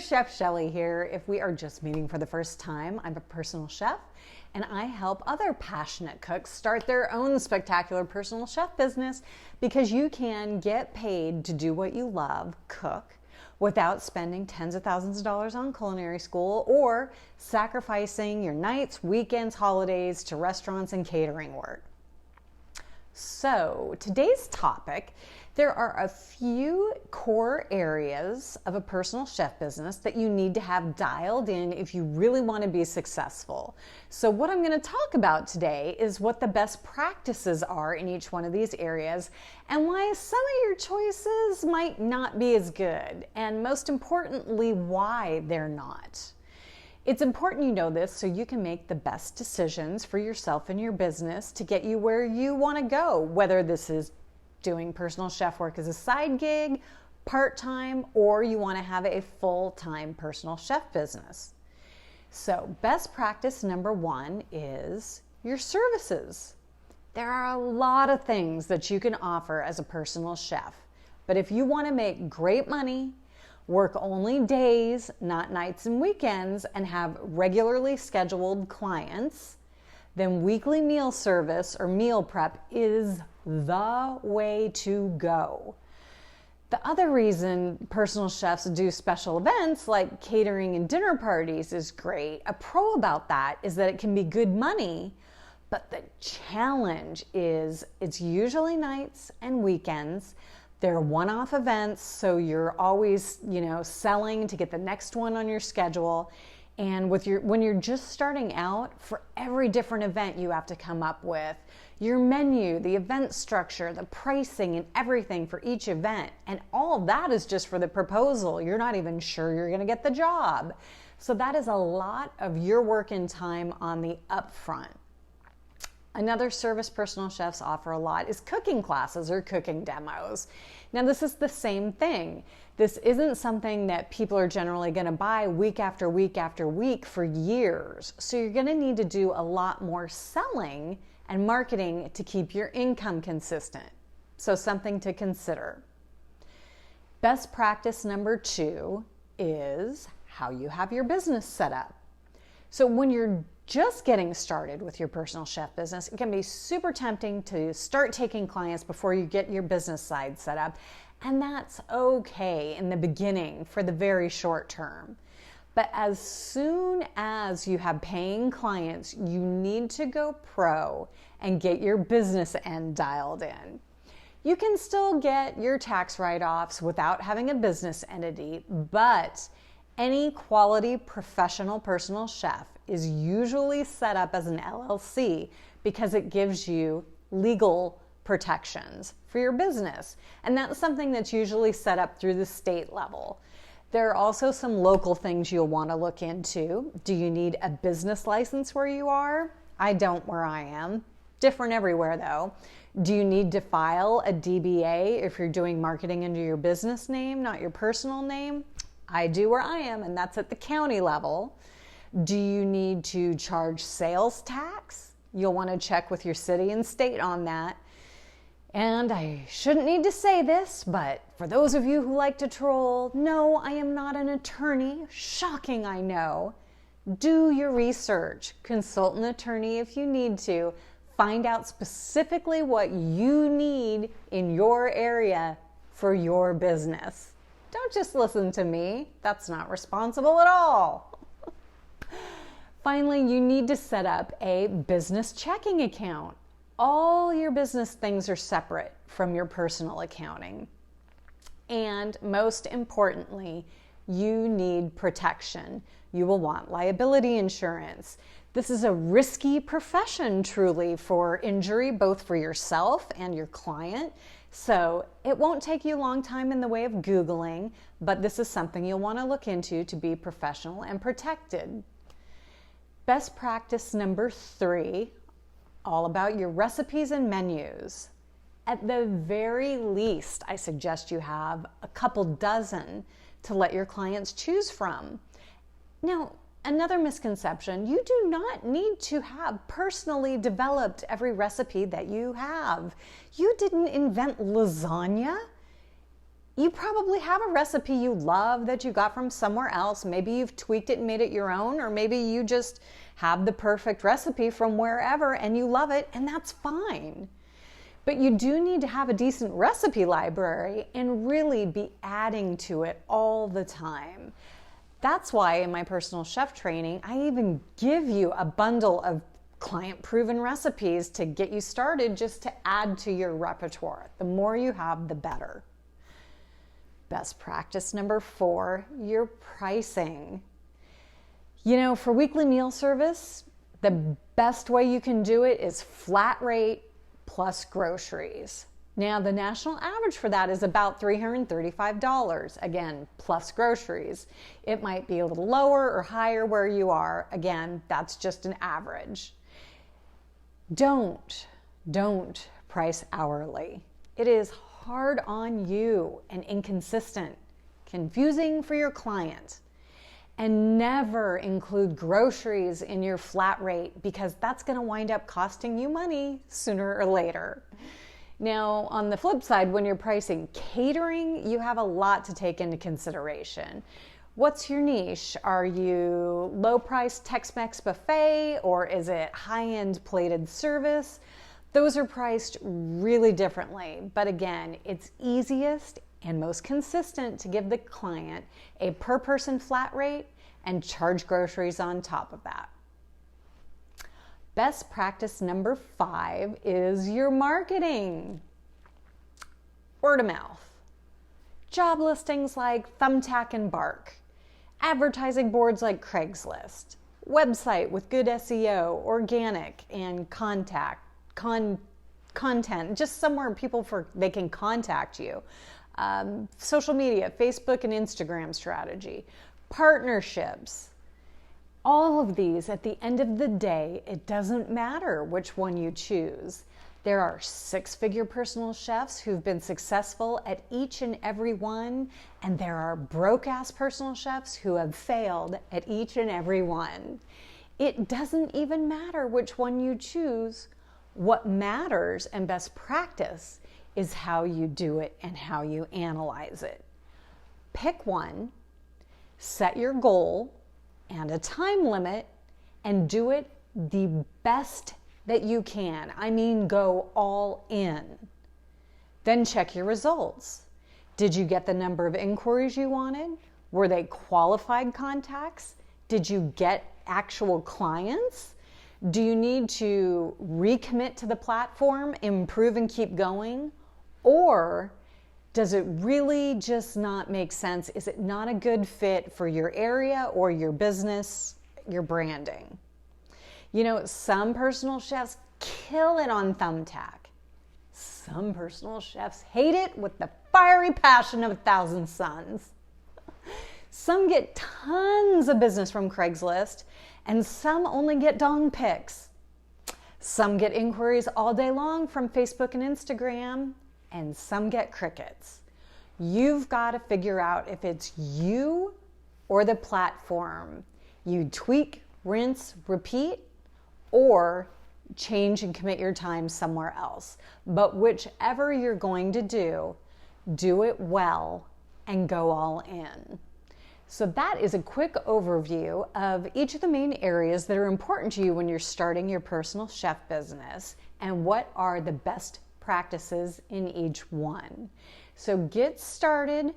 Chef Shelley here. If we are just meeting for the first time, I'm a personal chef and I help other passionate cooks start their own spectacular personal chef business because you can get paid to do what you love, cook, without spending tens of thousands of dollars on culinary school or sacrificing your nights, weekends, holidays to restaurants and catering work. So today's topic, there are a few core areas of a personal chef business that you need to have dialed in if you really want to be successful. So what I'm going to talk about today is what the best practices are in each one of these areas and why some of your choices might not be as good, and most importantly, why they're not. It's important you know this so you can make the best decisions for yourself and your business to get you where you want to go, whether this is doing personal chef work as a side gig, part-time, or you want to have a full-time personal chef business. So best practice number one is your services. There are a lot of things that you can offer as a personal chef, but if you want to make great money, work only days, not nights and weekends, and have regularly scheduled clients, then weekly meal service or meal prep is the way to go. The other reason personal chefs do special events like catering and dinner parties is great. A pro about that is that it can be good money, but the challenge is it's usually nights and weekends. They're one-off events, so you're always, selling to get the next one on your schedule. And when you're just starting out, for every different event you have to come up with your menu, the event structure, the pricing, and everything for each event. And all of that is just for the proposal. You're not even sure you're going to get the job. So that is a lot of your work and time on the upfront. Another service personal chefs offer a lot is cooking classes or cooking demos. Now this is the same thing. This isn't something that people are generally going to buy week after week after week for years. So you're going to need to do a lot more selling and marketing to keep your income consistent. So something to consider. Best practice number two is how you have your business set up. So when you're just getting started with your personal chef business, it can be super tempting to start taking clients before you get your business side set up. And that's okay in the beginning for the very short term. But as soon as you have paying clients, you need to go pro and get your business end dialed in. You can still get your tax write-offs without having a business entity, but any quality professional personal chef is usually set up as an LLC because it gives you legal protections for your business. And that's something that's usually set up through the state level. There are also some local things you'll want to look into. Do you need a business license where you are? I don't where I am. Different everywhere though. Do you need to file a DBA if you're doing marketing under your business name, not your personal name? I do where I am, and that's at the county level. Do you need to charge sales tax? You'll want to check with your city and state on that. And I shouldn't need to say this, but for those of you who like to troll, no, I am not an attorney. Shocking, I know. Do your research. Consult an attorney if you need to. Find out specifically what you need in your area for your business. Don't just listen to me. That's not responsible at all. Finally, you need to set up a business checking account. All your business things are separate from your personal accounting. And most importantly, you need protection. You will want liability insurance. This is a risky profession, truly, for injury, both for yourself and your client. So it won't take you a long time in the way of Googling, but this is something you'll want to look into to be professional and protected. Best practice number three, all about your recipes and menus. At the very least, I suggest you have a couple dozen to let your clients choose from. Now, another misconception, you do not need to have personally developed every recipe that you have. You didn't invent lasagna. You probably have a recipe you love that you got from somewhere else. Maybe you've tweaked it and made it your own, or maybe you just have the perfect recipe from wherever and you love it, and that's fine. But you do need to have a decent recipe library and really be adding to it all the time. That's why in my personal chef training, I even give you a bundle of client-proven recipes to get you started, just to add to your repertoire. The more you have, the better. Best practice number 4, your pricing. For weekly meal service, the best way you can do it is flat rate plus groceries. Now, the national average for that is about $335, again, plus groceries. It might be a little lower or higher where you are. Again, that's just an average. Don't price hourly. It is hard on you and inconsistent, confusing for your client. And never include groceries in your flat rate, because that's going to wind up costing you money sooner or later. Now, on the flip side, when you're pricing catering, you have a lot to take into consideration. What's your niche? Are you low-price Tex-Mex buffet, or is it high-end plated service? Those are priced really differently. But again, it's easiest and most consistent to give the client a per-person flat rate and charge groceries on top of that. Best practice number 5 is your marketing. Word of mouth. Job listings like Thumbtack and Bark. Advertising boards like Craigslist. Website with good SEO, organic, and content. Just somewhere they can contact you. Social media, Facebook and Instagram strategy. Partnerships. All of these, at the end of the day, it doesn't matter which one you choose. There are 6-figure personal chefs who've been successful at each and every one, and there are broke-ass personal chefs who have failed at each and every one. It doesn't even matter which one you choose. What matters and best practice is how you do it and how you analyze it. Pick one, set your goal and a time limit, and do it the best that you can. I mean, go all in. Then check your results. Did you get the number of inquiries you wanted? Were they qualified contacts? Did you get actual clients? Do you need to recommit to the platform, improve and keep going? Or does it really just not make sense? Is it not a good fit for your area or your business, your branding? Some personal chefs kill it on Thumbtack. Some personal chefs hate it with the fiery passion of 1,000 suns. Some get tons of business from Craigslist, and some only get dong pics. Some get inquiries all day long from Facebook and Instagram, and some get crickets. You've got to figure out if it's you or the platform. You tweak, rinse, repeat, or change and commit your time somewhere else. But whichever you're going to do it well and go all in. So that is a quick overview of each of the main areas that are important to you when you're starting your personal chef business, and what are the best practices in each one. So get started,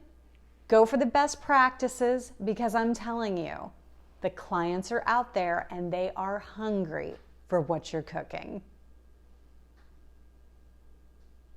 go for the best practices, because I'm telling you, the clients are out there and they are hungry for what you're cooking.